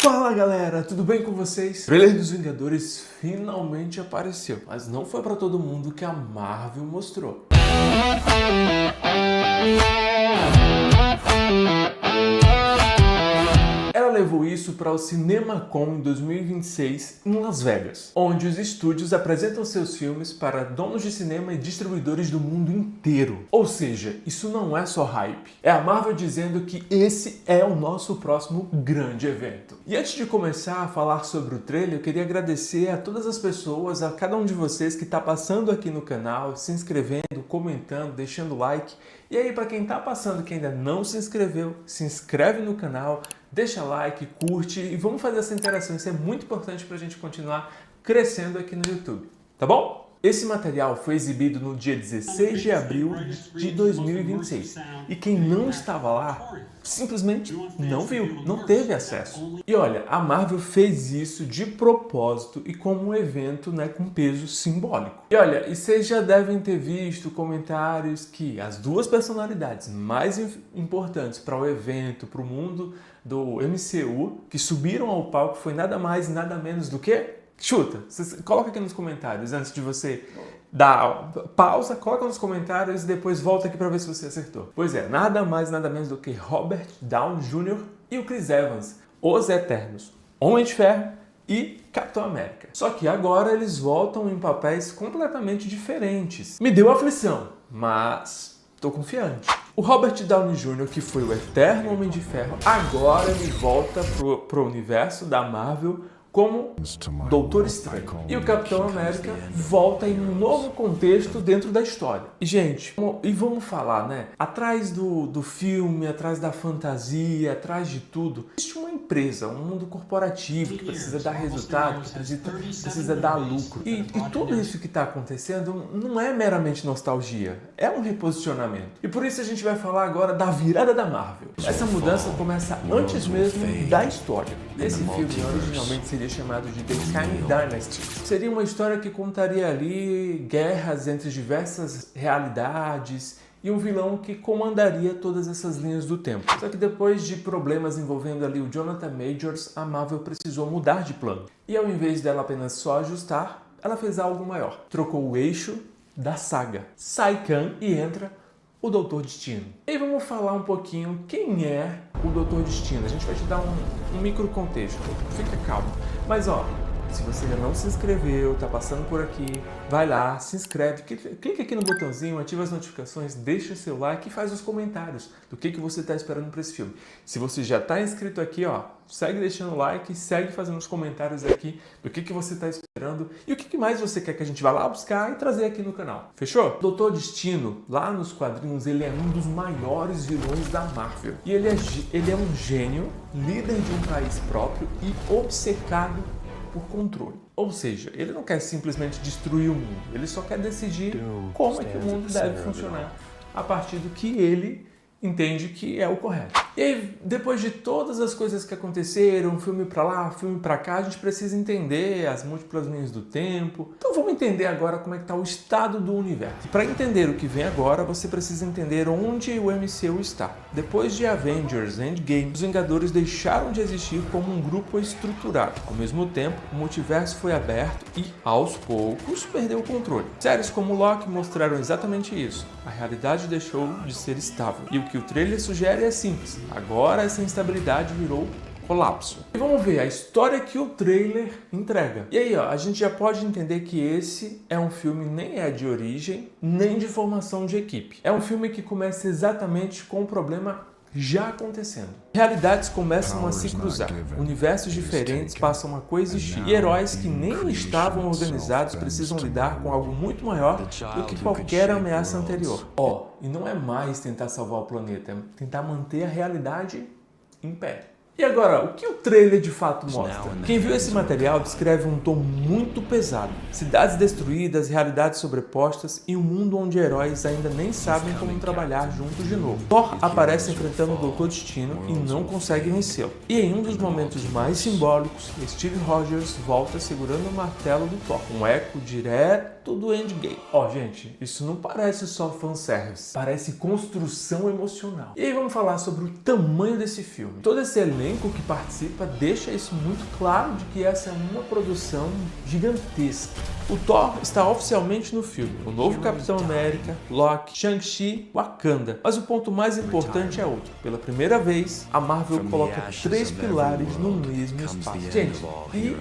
Fala galera, tudo bem com vocês? O trailer dos Vingadores finalmente apareceu, mas não foi pra todo mundo que a Marvel mostrou. Ela levou isso para o CinemaCon 2026 em Las Vegas, onde os estúdios apresentam seus filmes para donos de cinema e distribuidores do mundo inteiro. Ou seja, isso não é só hype, é a Marvel dizendo que esse é o nosso próximo grande evento. E antes de começar a falar sobre o trailer, eu queria agradecer a todas as pessoas, a cada um de vocês que está passando aqui no canal, se inscrevendo, comentando, deixando like. E aí, para quem está passando que ainda não se inscreveu, se inscreve no canal, deixa like, curte e vamos fazer essa interação. Isso é muito importante para a gente continuar crescendo aqui no YouTube, tá bom? Esse material foi exibido no dia 16 de abril de 2026 e quem não estava lá simplesmente não viu, não teve acesso. E olha, a Marvel fez isso de propósito e como um evento, com peso simbólico. E olha, e vocês já devem ter visto comentários que as duas personalidades mais importantes para o evento, para o mundo do MCU, que subiram ao palco foi nada mais e nada menos do que... Chuta, coloca aqui nos comentários antes de você dar pausa, coloca nos comentários e depois volta aqui para ver se você acertou. Pois é, nada mais nada menos do que Robert Downey Jr. e o Chris Evans, os Eternos, Homem de Ferro e Capitão América. Só que agora eles voltam em papéis completamente diferentes. Me deu aflição, mas tô confiante. O Robert Downey Jr., que foi o Eterno Homem de Ferro, agora ele volta pro universo da Marvel como Doutor Estranho. E o Capitão América volta em um novo contexto dentro da história. E, gente, vamos falar, atrás do filme, atrás da fantasia, atrás de tudo, existe uma empresa, um mundo corporativo que precisa dar resultado, que precisa dar lucro. E tudo isso que está acontecendo não é meramente nostalgia, é um reposicionamento. E por isso a gente vai falar agora da virada da Marvel. Essa mudança começa antes mesmo da história. Esse filme originalmente seria chamado de The Kang Dynasty. Seria uma história que contaria ali guerras entre diversas realidades e um vilão que comandaria todas essas linhas do tempo. Só que depois de problemas envolvendo ali o Jonathan Majors, a Marvel precisou mudar de plano. E ao invés dela apenas só ajustar, ela fez algo maior. Trocou o eixo da saga. Sai Kang e entra o Doutor Destino. E aí vamos falar um pouquinho quem é o Doutor Destino. A gente vai te dar um micro contexto. Fica calmo. Mas se você ainda não se inscreveu, tá passando por aqui, vai lá, se inscreve, clica aqui no botãozinho, ativa as notificações, deixa seu like e faz os comentários do que você está esperando para esse filme. Se você já está inscrito aqui, segue deixando like, segue fazendo os comentários aqui do que você está esperando e o que mais você quer que a gente vá lá buscar e trazer aqui no canal. Fechou? Doutor Destino, lá nos quadrinhos, ele é um dos maiores vilões da Marvel. E ele é um gênio, líder de um país próprio e obcecado por controle. Ou seja, ele não quer simplesmente destruir o mundo, ele só quer decidir como é que o mundo deve funcionar a partir do que ele entende que é o correto. E aí, depois de todas as coisas que aconteceram, filme pra lá, filme pra cá, a gente precisa entender as múltiplas linhas do tempo. Então vamos entender agora como é que tá o estado do universo. Para entender o que vem agora, você precisa entender onde o MCU está. Depois de Avengers Endgame, os Vingadores deixaram de existir como um grupo estruturado. Ao mesmo tempo, o multiverso foi aberto e, aos poucos, perdeu o controle. Séries como Loki mostraram exatamente isso. A realidade deixou de ser estável. E o que o trailer sugere é simples. Agora essa instabilidade virou colapso. E vamos ver a história que o trailer entrega. E aí, a gente já pode entender que esse é um filme nem é de origem, nem de formação de equipe. É um filme que começa exatamente com o problema já acontecendo. Realidades começam a se cruzar, universos diferentes passam a coexistir e heróis que nem estavam organizados precisam lidar com algo muito maior do que qualquer ameaça anterior. E não é mais tentar salvar o planeta, é tentar manter a realidade em pé. E agora, o que o trailer de fato mostra? Quem viu esse material descreve um tom muito pesado. Cidades destruídas, realidades sobrepostas e um mundo onde heróis ainda nem sabem como trabalhar juntos de novo. Thor aparece enfrentando o Doutor Destino e não consegue vencê-lo. E em um dos momentos mais simbólicos, Steve Rogers volta segurando o martelo do Thor. Um eco direto do Endgame. Gente, isso não parece só fanservice. Parece construção emocional. E aí vamos falar sobre o tamanho desse filme. Todo esse elenco elenco que participa deixa isso muito claro de que essa é uma produção gigantesca. O Thor está oficialmente no filme, o novo Capitão América, Loki, Shang-Chi, Wakanda. Mas o ponto mais importante é outro. Pela primeira vez, a Marvel coloca 3 pilares no mesmo espaço. Gente, e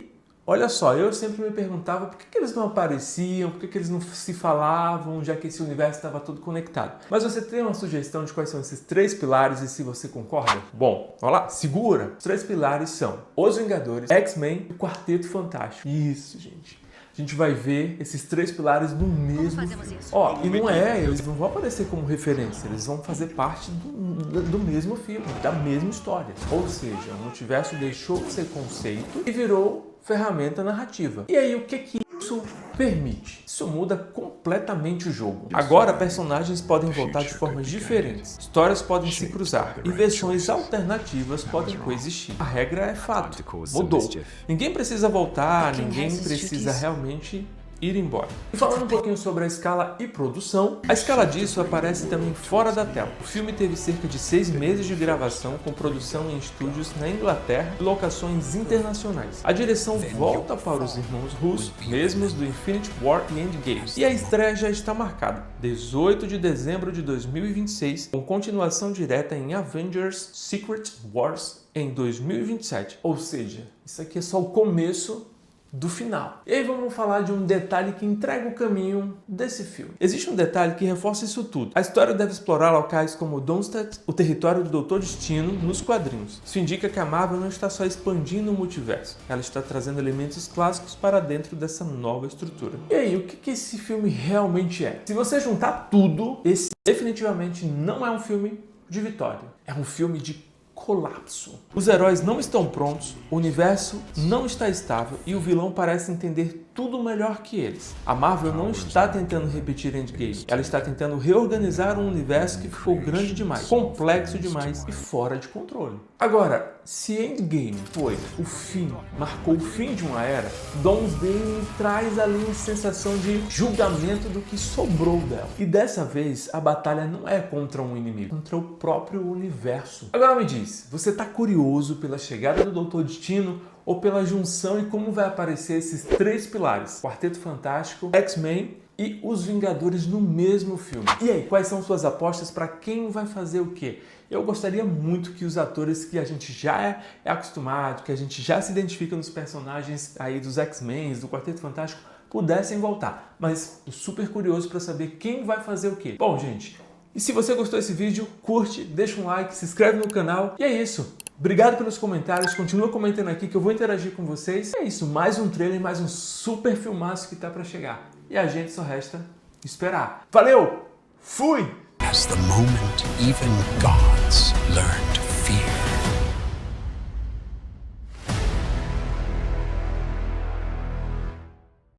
olha só, eu sempre me perguntava por que eles não apareciam, por que eles não se falavam, já que esse universo estava todo conectado. Mas você tem uma sugestão de quais são esses 3 pilares e se você concorda? Bom, olha lá, segura! Os 3 pilares são Os Vingadores, X-Men e o Quarteto Fantástico. Isso, gente. A gente vai ver esses 3 pilares no mesmo filme. Ó, e não é, eles não vão aparecer como referência, eles vão fazer parte do mesmo filme, da mesma história. Ou seja, o multiverso deixou de ser conceito e virou ferramenta narrativa. E aí, o que isso permite? Isso muda completamente o jogo. Agora, personagens podem voltar de formas diferentes, histórias podem se cruzar e versões alternativas podem coexistir. A regra é fato, mudou. Ninguém precisa voltar, ninguém precisa realmente ir embora. E falando um pouquinho sobre a escala e produção, a escala disso aparece também fora da tela. O filme teve cerca de 6 meses de gravação com produção em estúdios na Inglaterra e locações internacionais. A direção volta para os irmãos Russo, mesmos do Infinity War e Endgame. E a estreia já está marcada, 18 de dezembro de 2026, com continuação direta em Avengers Secret Wars em 2027. Ou seja, isso aqui é só o começo do final. E aí vamos falar de um detalhe que entrega o caminho desse filme. Existe um detalhe que reforça isso tudo. A história deve explorar locais como Doomsday, o território do Doutor Destino, nos quadrinhos. Isso indica que a Marvel não está só expandindo o multiverso, ela está trazendo elementos clássicos para dentro dessa nova estrutura. E aí, o que esse filme realmente é? Se você juntar tudo, esse definitivamente não é um filme de vitória. É um filme de colapso. Os heróis não estão prontos, o universo não está estável e o vilão parece entender tudo melhor que eles. A Marvel não está tentando repetir Endgame, ela está tentando reorganizar um universo que ficou grande demais, complexo demais e fora de controle. Agora, se Endgame foi o fim, marcou o fim de uma era, Doomsday traz ali uma sensação de julgamento do que sobrou dela. E dessa vez, a batalha não é contra um inimigo, contra o próprio universo. Agora me diz, você está curioso pela chegada do Doutor Destino ou pela junção e como vai aparecer esses 3 pilares, Quarteto Fantástico, X-Men e Os Vingadores no mesmo filme? E aí, quais são suas apostas para quem vai fazer o quê? Eu gostaria muito que os atores que a gente já é acostumado, que a gente já se identifica nos personagens aí dos X-Men, do Quarteto Fantástico, pudessem voltar. Mas tô super curioso para saber quem vai fazer o quê. Bom, gente, e se você gostou desse vídeo, curte, deixa um like, se inscreve no canal e é isso. Obrigado pelos comentários, continua comentando aqui que eu vou interagir com vocês. É isso, mais um trailer, mais um super filmaço que tá para chegar. E a gente só resta esperar. Valeu! Fui! As the moment even gods learn to fear.